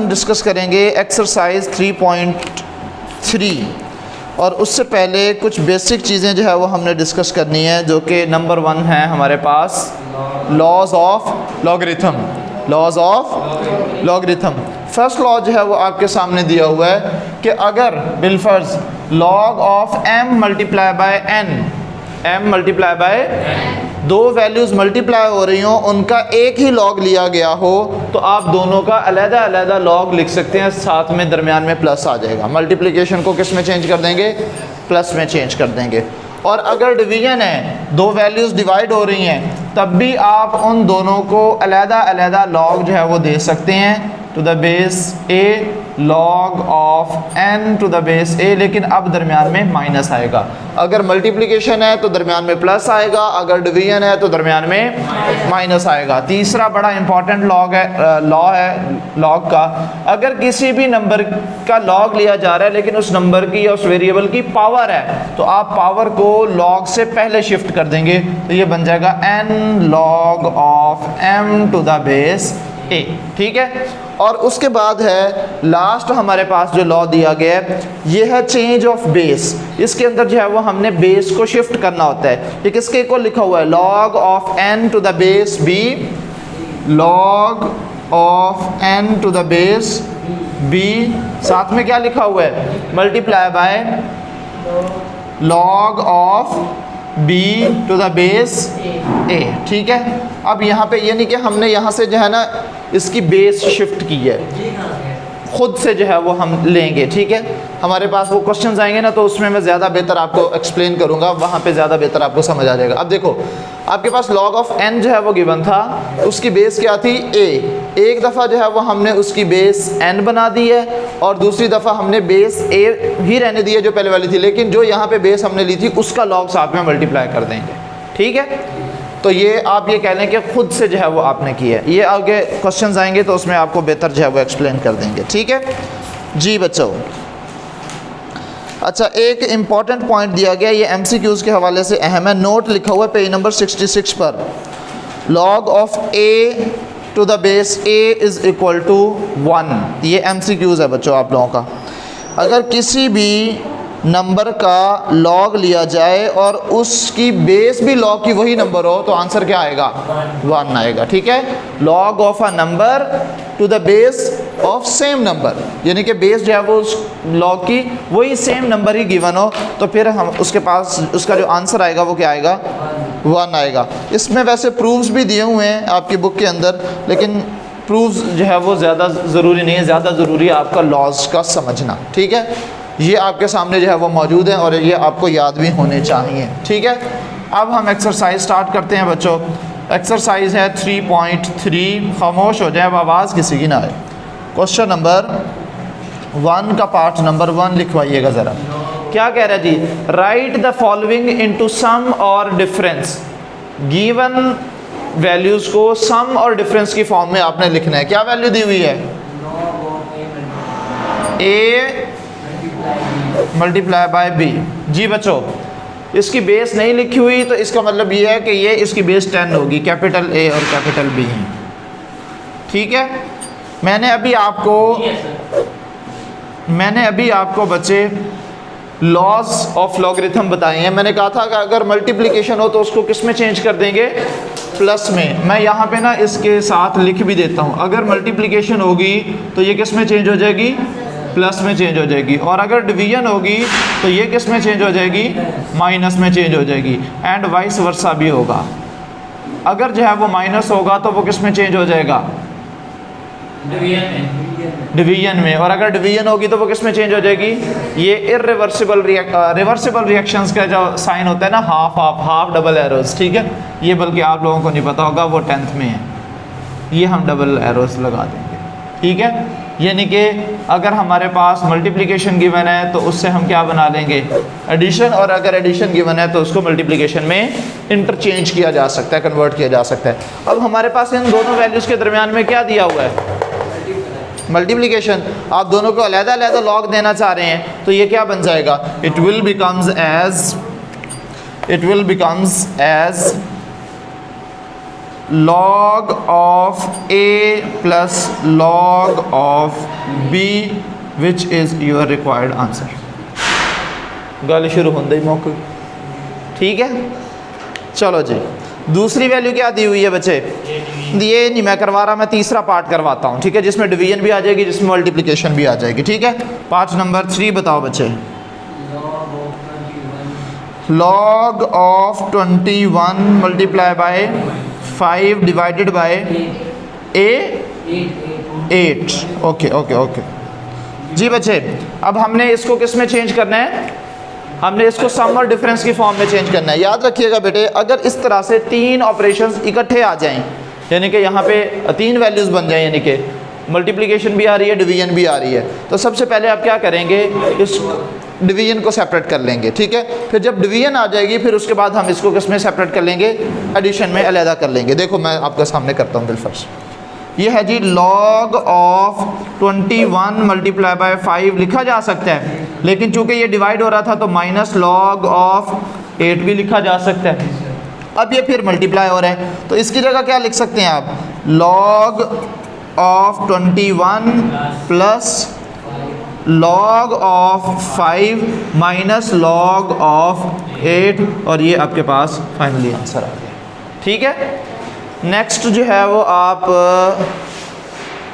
हम डिस्कस करेंगे एक्सरसाइज 3.3 और उससे पहले कुछ बेसिक चीज़ें जो है वो हमने डिस्कस करनी है, जो कि नंबर 1 है हमारे पास laws of logarithm. First law जो है वो आपके सामने दिया हुआ है कि अगर बिलफर्ज log of m multiply by दो वैल्यूज़ मल्टीप्लाई हो रही हों, उनका एक ही लॉग लिया गया हो, तो आप दोनों का अलग-अलग लॉग लिख सकते हैं, साथ में दरमियान में प्लस आ जाएगा। मल्टीप्लिकेशन को किस में चेंज कर देंगे? प्लस में चेंज कर देंगे। और अगर डिवीजन है, दो वैल्यूज़ डिवाइड हो रही हैं, तब भी आप उन दोनों को अलग-अलग लॉग जो है वो दे सकते हैं to the base a log of n to the base a, लेकिन अब दरमियान में माइनस आएगा। अगर मल्टीप्लिकेशन है तो दरमियान में प्लस आएगा, अगर डिवीजन है तो दरमियान में माइनस आएगा। तीसरा बड़ा इंपॉर्टेंट लॉ है लॉग का, अगर किसी भी नंबर का लॉग लिया जा रहा है लेकिन उस नंबर की या उस वेरिएबल की पावर है, तो आप पावर को लॉग से पहले शिफ्ट कर देंगे, तो ये बन जाएगा n log of m to the base a। ठीक है, और उसके बाद है लास्ट हमारे पास जो लॉ दिया गया है, ये है चेंज ऑफ बेस। इसके अंदर जो है वो हमने बेस को शिफ्ट करना होता है। ये किसके को लिखा हुआ है? Log of n to the base b, log of n to the base b, साथ में क्या लिखा हुआ है? Multiply by log of b to the base a। ठीक है, अब यहाँ पे ये नहीं कि हमने यहाँ से जो है ना इसकी बेस शिफ्ट की है, खुद से जो है वो हम लेंगे। ठीक है, हमारे पास वो क्वेश्चंस आएंगे ना, तो उसमें मैं ज़्यादा बेहतर आपको एक्सप्लेन करूँगा, वहाँ पे ज़्यादा बेहतर आपको समझ आ जाएगा। अब देखो, आपके पास log ऑफ n जो है वो गिवन था, उसकी बेस क्या थी? a। एक दफ़ा जो है वो हमने उसकी बेस n बना दी है, और दूसरी दफ़ा हमने बेस a ही रहने दी है जो पहले वाली थी, लेकिन जो यहाँ पे बेस हमने ली थी उसका log साथ में मल्टीप्लाई कर देंगे। ठीक है, तो ये आप ये कह लें कि खुद से जो है वो आपने किया है। ये आगे क्वेश्चंस आएंगे तो उसमें आपको बेहतर जो है वो एक्सप्लेन कर देंगे। ठीक है जी बच्चों। अच्छा, एक इम्पॉर्टेंट पॉइंट दिया गया, ये MCQs के हवाले से अहम है, नोट लिखा हुआ है पेज नंबर 66 पर। Log of a to the base a is equal to 1। ये MCQs है बच्चों आप लोगों का। अगर किसी भी नंबर का लॉग लिया जाए और उसकी बेस भी लॉग की वही नंबर हो, तो आंसर क्या आएगा? 1 आएगा। ठीक है, log of a number two the base of same number, यानी कि बेस जो है वो उस लॉग की वही सेम नंबर ही गिवन हो, तो फिर हम उसके पास उसका जो आंसर आएगा वो क्या आएगा? 1 आएगा। इसमें वैसे प्रूफ्स भी दिए हुए हैं आपकी बुक के अंदर, लेकिन प्रूफ्स जो है वो ज़्यादा ज़रूरी नहीं है, ज़्यादा ज़रूरी है आपका लॉज का समझना। ठीक है, ये आपके सामने जो है वो मौजूद है और ये आपको याद भी होने चाहिए। ठीक है, अब हम एक्सरसाइज स्टार्ट करते हैं बच्चों। एक्सरसाइज है 3.3। खामोश हो जाए, अब आवाज़ किसी की ना आए। क्वेश्चन नंबर 1 का पार्ट नंबर 1 लिखवाइएगा ज़रा। क्या कह रहा है जी? Right the following into some और डिफरेंस। गिवन वैल्यूज़ को सम और डिफरेंस की फॉर्म में आपने लिखना है। क्या वैल्यू दी हुई है? a multiply by b। जी बच्चों, इसकी बेस नहीं लिखी हुई, तो इसका मतलब ये है कि ये इसकी बेस 10 होगी, कैपिटल A और कैपिटल B है। ठीक है, मैंने अभी आपको बच्चे लॉज ऑफ लॉगरिथम बताए हैं। मैंने कहा था कि अगर मल्टीप्लिकेशन हो तो उसको किस में चेंज कर देंगे? प्लस में। मैं यहाँ पे ना इसके साथ लिख भी देता हूँ, अगर मल्टीप्लिकेशन होगी तो ये किस में चेंज हो जाएगी? प्लस में चेंज हो जाएगी। और अगर डिवीजन होगी तो ये किस में चेंज हो जाएगी? माइनस में चेंज हो जाएगी। एंड वाइस वर्सा भी होगा। अगर जो है वो माइनस होगा तो वो किस में चेंज हो जाएगा? डिवीजन में। और अगर डिवीजन होगी तो वो किस में चेंज हो जाएगी? ये रिवर्सिबल रिएक्शंस का जो साइन होता है ना, हाफ डबल एरोज। ठीक है, ये बल्कि आप लोगों को नहीं पता होगा, वो 10th में है, ये हम डबल एरोज लगा देंगे। ठीक है, यानी कि अगर हमारे पास मल्टीप्लिकेशन गिवन है तो उससे हम क्या बना लेंगे? एडिशन। और अगर एडिशन गिवन है तो उसको मल्टीप्लिकेशन में इंटरचेंज किया जा सकता है, कन्वर्ट किया जा सकता है। अब हमारे पास इन दोनों वैल्यूज़ के दरमियान में क्या दिया हुआ है? मल्टीप्लिकेशन। आप दोनों को अलग-अलग लॉग देना चाह रहे हैं, तो ये क्या बन जाएगा? It will becomes as log of a plus log of b which is your required answer। गल शुरू होंदे ही मौके, ठीक है। चलो जी, दूसरी वैल्यू क्या दी हुई है बच्चे? ये नहीं मैं करवा रहा, मैं तीसरा पार्ट करवाता हूँ, ठीक है, जिसमें डिवीजन भी आ जाएगी, जिसमें मल्टीप्लिकेशन भी आ जाएगी, ठीक है। पार्ट नंबर 3 बताओ बच्चे। log of 21 multiply by 5 divided by a 8। Okay okay okay जी बच्चे, अब हमने इसको किस में चेंज करना है? हमने इसको सम और डिफरेंस की फॉर्म में चेंज करना है। याद रखिएगा बेटे, अगर इस तरह से 3 ऑपरेशंस इकट्ठे आ जाएं, यानी कि यहाँ पे 3 वैल्यूज़ बन जाएं, यानी कि मल्टीप्लिकेशन भी आ रही है, डिवीजन भी आ रही है, तो सबसे पहले आप क्या करेंगे? इस डिवीजन को सेपरेट कर लेंगे, ठीक है। फिर जब डिवीजन आ जाएगी, फिर उसके बाद हम इसको किस में सेपरेट कर लेंगे? एडिशन में अलहदा कर लेंगे। देखो मैं आपके सामने करता हूँ बिलफर्ज। ये है जी log of 21 मल्टीप्लाई बाय 5 लिखा जा सकता है, लेकिन चूंकि ये डिवाइड हो रहा था तो माइनस log of 8 भी लिखा जा सकता है। अब ये फिर मल्टीप्लाई हो रहा है, तो इसकी जगह क्या लिख सकते हैं आप? log of 21 plus log of 5 minus log of 8, और ये आपके पास फाइनली आंसर आ गया, ठीक है। नेक्स्ट जो है वो आप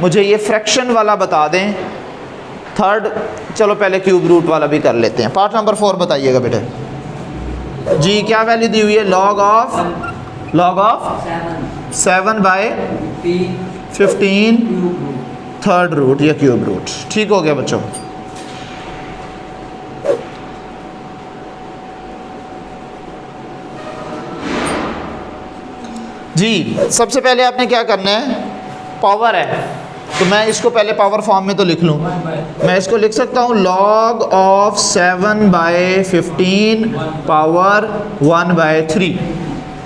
मुझे ये फ्रैक्शन वाला बता दें, थर्ड। चलो पहले क्यूब रूट वाला भी कर लेते हैं। पार्ट नंबर 4 बताइएगा बेटे जी, क्या वैल्यू दी हुई है? log of 7 by 15 third root या क्यूब रूट, ठीक हो गया बच्चों। जी सबसे पहले आपने क्या करना है? पावर है, तो मैं इसको पहले पावर फॉर्म में तो लिख लूँ। मैं इसको लिख सकता हूँ log of 7 by 15 power 1 by 3,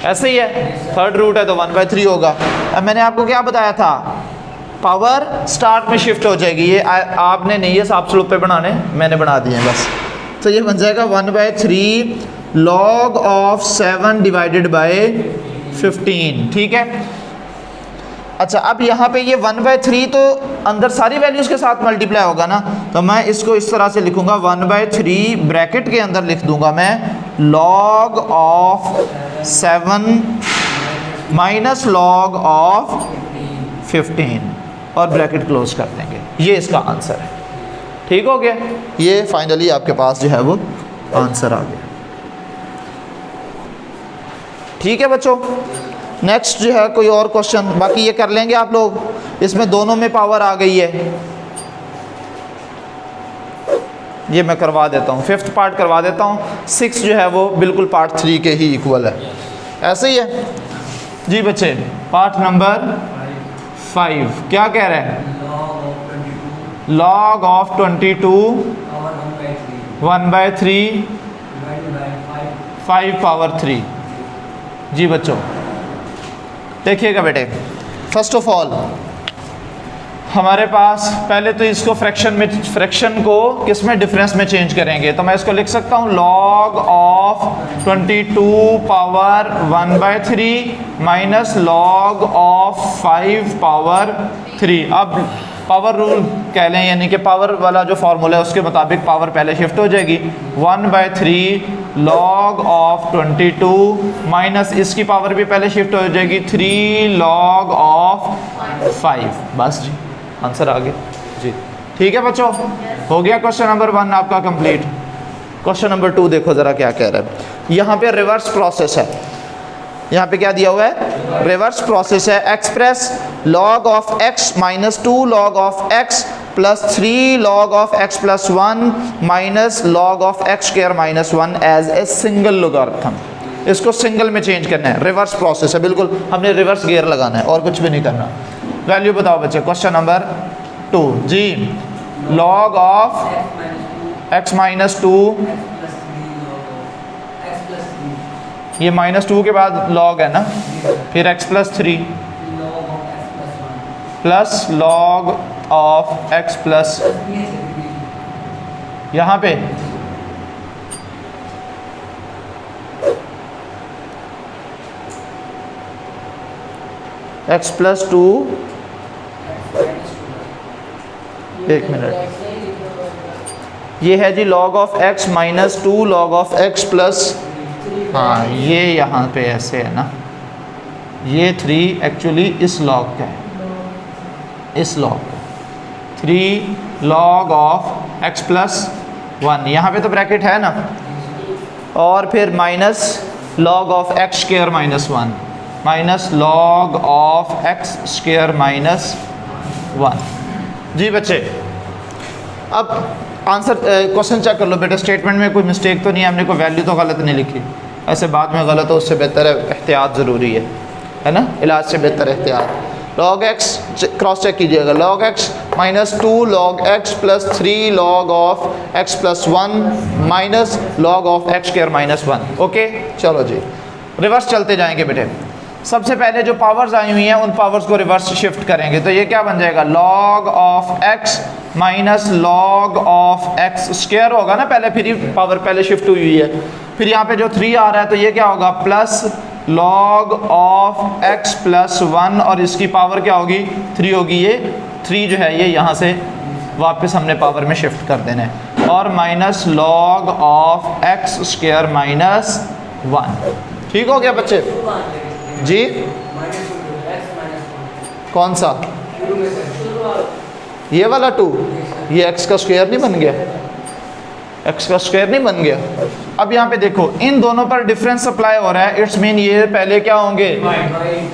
ऐसे ही है, थर्ड रूट है तो 1 बाय 3 होगा। अब मैंने आपको क्या बताया था? पावर स्टार्ट में शिफ्ट हो जाएगी। ये आपने नहीं है साफ स्लोप पे बनाने, मैंने बना दिए हैं बस। तो ये बन जाएगा 1 by 3 log of 7 divided by 15, ठीक है। अच्छा, अब यहाँ पे ये 1 बाय 3 तो अंदर सारी वैल्यूज़ के साथ मल्टीप्लाई होगा ना, तो मैं इसको इस तरह से लिखूँगा 1 बाय 3 ब्रैकेट के अंदर लिख दूँगा मैं log of 7 minus log of 15 और ब्रैकेट क्लोज कर देंगे। ये इसका आंसर है, ठीक हो गया। ये फाइनली आपके पास जो है वो आंसर आ गया, ठीक है बच्चों। नेक्स्ट जो है कोई और क्वेश्चन? बाकी ये कर लेंगे आप लोग, इसमें दोनों में पावर आ गई है, ये मैं करवा देता हूँ, 5th पार्ट करवा देता हूँ। 6 जो है वो बिल्कुल पार्ट 3 के ही इक्वल है, ऐसे ही है जी बच्चे। पार्ट नंबर 5 क्या कह रहे हैं? log of 22 1 by 3 5 power 3। जी बच्चों देखिएगा बेटे, फर्स्ट ऑफ ऑल हमारे पास पहले तो इसको फ्रैक्शन को किस में? डिफरेंस में चेंज करेंगे। तो मैं इसको लिख सकता हूँ log of 22 power 1 by 3 minus log of 5 power 3। अब पावर रूल कह लें, यानी कि पावर वाला जो फार्मूला है उसके मुताबिक पावर पहले शिफ्ट हो जाएगी। 1 बाय 3 log of 22 माइनस इसकी पावर भी पहले शिफ्ट हो जाएगी 3 log of 5। बस जी आंसर आ गया जी, ठीक है बच्चों, हो गया क्वेश्चन नंबर 1 आपका कंप्लीट। क्वेश्चन नंबर 2 देखो ज़रा क्या कह रहा है। यहाँ पे रिवर्स प्रोसेस है, यहाँ पे क्या दिया हुआ है? रिवर्स प्रोसेस है। Express log of x minus 2 log of x plus 3 log of x plus 1 minus log of x square minus 1 as a single logarithm. इसको सिंगल में चेंज करना है, रिवर्स प्रोसेस है, बिल्कुल हमने रिवर्स गियर लगाना है और कुछ भी नहीं करना। वैल्यू बताओ बच्चे, क्वेश्चन नंबर 2 जी। log of x माइनस 2, ये -2 के बाद log है ना, फिर x plus 3 plus log of x plus, यहाँ पे एक्स प्लस 2, एक मिनट, ये है जी log of x minus 2 log of x plus, हाँ ये यहाँ पे ऐसे है ना, ये 3 एक्चुअली इस log का है, इस log का 3 log ऑफ x प्लस 1, यहाँ पे तो ब्रैकेट है ना, और फिर minus log of x square minus 1, minus log of x square minus 1। जी बच्चे, अब आंसर क्वेश्चन चेक कर लो बेटा, स्टेटमेंट में कोई मिस्टेक तो नहीं है, हमने कोई वैल्यू तो गलत नहीं लिखी, ऐसे बाद में गलत हो उससे बेहतर है एहतियात ज़रूरी है ना, इलाज से बेहतर एहतियात। log x क्रॉस चेक कीजिएगा, log x minus 2 log x plus 3 log of x plus 1 minus log of x square minus 1। Okay चलो जी, रिवर्स चलते जाएंगे बेटे। सबसे पहले जो पावर्स आई हुई हैं उन पावर्स को रिवर्स शिफ्ट करेंगे, तो ये क्या बन जाएगा, log of x minus log of x square होगा ना पहले, फिर ही पावर पहले शिफ्ट हुई है, फिर यहाँ पे जो 3 आ रहा है तो ये क्या होगा, plus log of x plus 1, और इसकी पावर क्या होगी, 3 होगी, ये 3 जो है ये यहाँ से वापस हमने पावर में शिफ्ट कर देना है, और minus log of x square minus 1। ठीक हो गया बच्चे जी, कौन सा, ये वाला 2, ये x का स्क्वायर नहीं बन गया, x का स्क्वायर नहीं बन गया। अब यहाँ पे देखो इन दोनों पर डिफरेंस अप्लाई हो रहा है, इट्स मीन ये पहले क्या होंगे,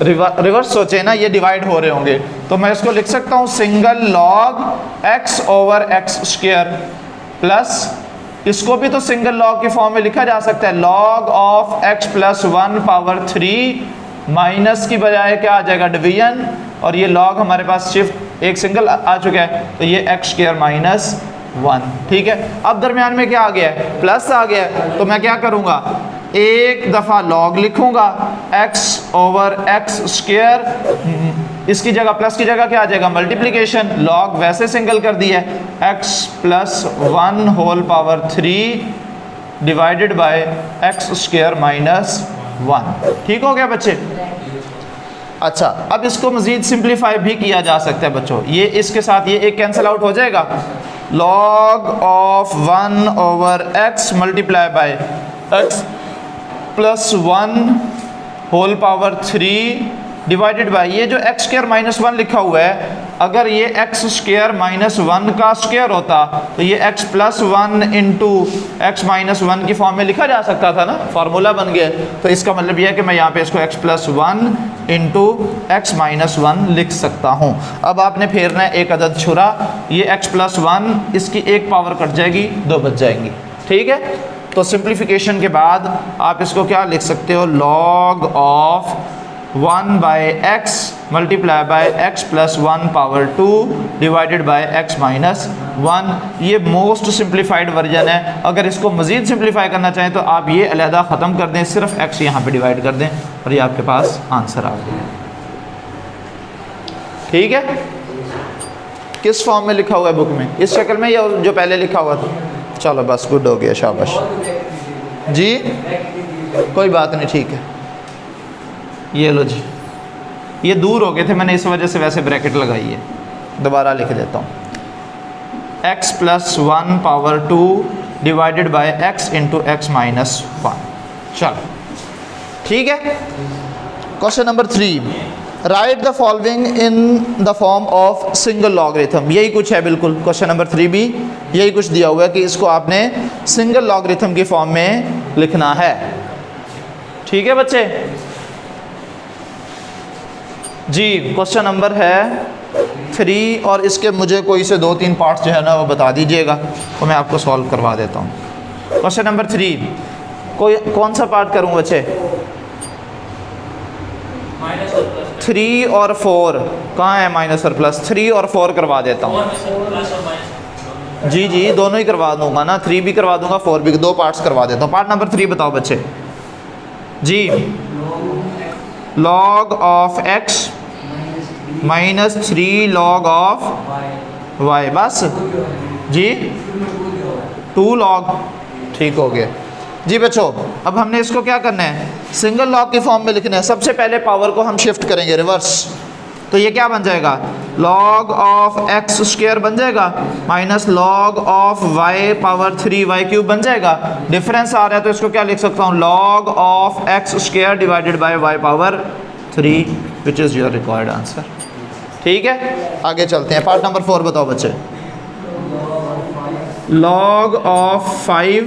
रिवर्स सोचे ना, ये डिवाइड हो रहे होंगे, तो मैं इसको लिख सकता हूँ single log x over x square, plus इसको भी तो सिंगल लॉग के फॉर्म में लिखा जा सकता है, log of x plus 1 power 3, minus की बजाय क्या आ जाएगा, डिवीजन, और ये log हमारे पास शिफ्ट एक सिंगल आ चुका है, तो ये x स्क्वायर माइनस 1। ठीक है, अब दरमियान में क्या आ गया है, प्लस आ गया है, तो मैं क्या करूँगा, एक दफ़ा log लिखूँगा x ओवर x स्क्वायर, इसकी जगह प्लस की जगह क्या आ जाएगा, मल्टीप्लिकेशन, log वैसे सिंगल कर दिया है, x plus 1 whole power 3 divided by x square minus 1। ठीक हो गया बच्चे। अच्छा, अब इसको मज़ीद सिंप्लीफाई भी किया जा सकता है बच्चों, ये इसके साथ ये एक कैंसिल आउट हो जाएगा, log of 1 over x multiply by x plus 1 whole power 3 divided by, ये जो x स्क्वायर माइनस 1 लिखा हुआ है, अगर ये x स्क्वायर माइनस 1 का स्क्वायर होता तो ये x plus 1 into x minus 1 की फॉर्म में लिखा जा सकता था ना, फार्मूला बन गया। तो इसका मतलब यह है कि मैं यहाँ पे इसको x plus 1 into x minus 1 लिख सकता हूँ। अब आपने फेरना है एक अदद छुरा, ये x प्लस 1 इसकी एक पावर कट जाएगी, 2 बच जाएंगी। ठीक है, तो सिंप्लीफिकेशन के बाद आप इसको क्या लिख सकते हो, log of 1 by x multiply by x plus 1 power 2 divided by x minus 1। ये मोस्ट सिंप्लीफाइड वर्जन है। अगर इसको मज़ीद सिंप्लीफाई करना चाहें तो आप ये अलहदा ख़त्म कर दें, सिर्फ एक्स यहाँ पे डिवाइड कर दें और ये आपके पास आंसर आ गया। ठीक है, किस फॉर्म में लिखा हुआ है बुक में, इस शक्ल में या जो पहले लिखा हुआ था? चलो बस, गुड हो गया, शाबाश जी, कोई बात नहीं, ठीक है। ये लो जी, ये दूर हो गए थे, मैंने इस वजह से वैसे ब्रैकेट लगाई है, दोबारा लिख देता हूँ। x plus 1 power 2 divided by x into x minus 1। चलो ठीक है। Question number 3, right the following in the form of single logarithm. यही कुछ है बिल्कुल, क्वेश्चन नंबर 3 भी यही कुछ दिया हुआ है कि इसको आपने सिंगल लॉगरिथम की फॉर्म में लिखना है। ठीक है बच्चे जी, क्वेश्चन नंबर है 3 और इसके मुझे कोई से 2-3 पार्ट्स जो है ना वो बता दीजिएगा तो मैं आपको सॉल्व करवा देता हूँ। क्वेश्चन नंबर 3, कौन सा पार्ट करूँ बच्चे? 3 और 4 कहाँ है, माइनस और प्लस, 3 और 4 करवा देता हूँ। जी जी, दोनों ही करवा दूंगा ना, 3 भी करवा दूंगा, 4 भी, 2 पार्ट्स करवा देता हूँ। पार्ट नंबर 3 बताओ बच्चे जी। log of x minus 3 log of y, बस जी 2 log। ठीक हो गया। जी बच्चों, अब हमने इसको क्या करना है, सिंगल लॉग की फॉर्म में लिखना है। सबसे पहले पावर को हम शिफ्ट करेंगे रिवर्स, तो ये क्या बन जाएगा, लॉग ऑफ एक्स स्क्वायर बन जाएगा minus log of y power 3y cube बन जाएगा। डिफरेंस आ रहा है तो इसको क्या लिख सकता हूँ, log of x square divided by y power 3, which is your required answer. ठीक है, आगे चलते हैं। पार्ट नंबर 4 बताओ बच्चे। Log of 5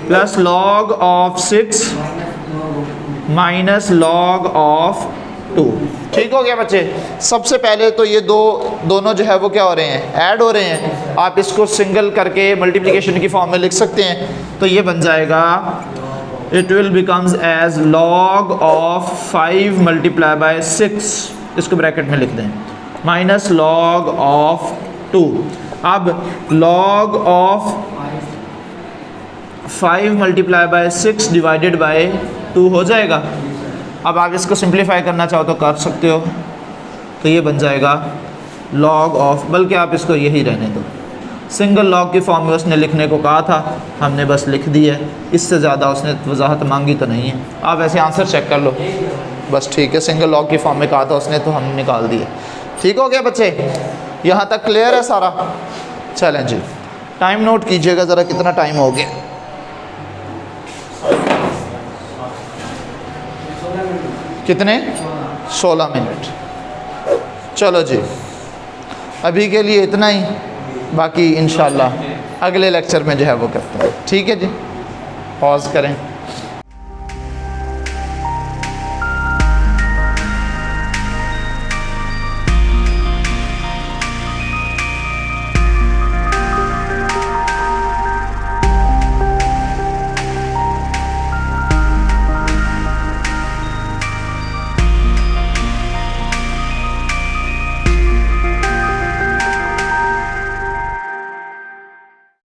plus log of 6 minus log of 2। ठीक हो गया बच्चे। सबसे पहले तो ये दोनों जो है वो क्या हो रहे हैं, ऐड हो रहे हैं। आप इसको सिंगल करके मल्टीप्लिकेशन की फॉर्म में लिख सकते हैं। तो ये बन जाएगा, it will becomes as log of 5 multiply by 6, इसको ब्रैकेट में लिख दें, माइनस लॉग ऑफ 2। अब log of 5 multiply by 6 divided by 2 हो जाएगा। अब आप इसको सिंप्लीफाई करना चाहो तो कर सकते हो, तो ये बन जाएगा लॉग ऑफ, बल्कि आप इसको यही रहने दो, सिंगल लॉग की फॉर्म में उसने लिखने को कहा था, हमने बस लिख दिया है। इससे ज़्यादा उसने वजाहत मांगी तो नहीं है। आप ऐसे आंसर चेक कर लो, बस ठीक है, सिंगल लॉग की फॉर्म में कहा था उसने तो हमने निकाल दिया। ठीक हो गया बच्चे, यहाँ तक क्लियर है सारा। चलें जी, टाइम नोट कीजिएगा ज़रा, कितना टाइम हो गया। कितने, 16 मिनट। चलो जी, अभी के लिए इतना ही, बाकी इंशाल्लाह अगले लेक्चर में जो है वो करते हैं। ठीक है जी, पॉज करें।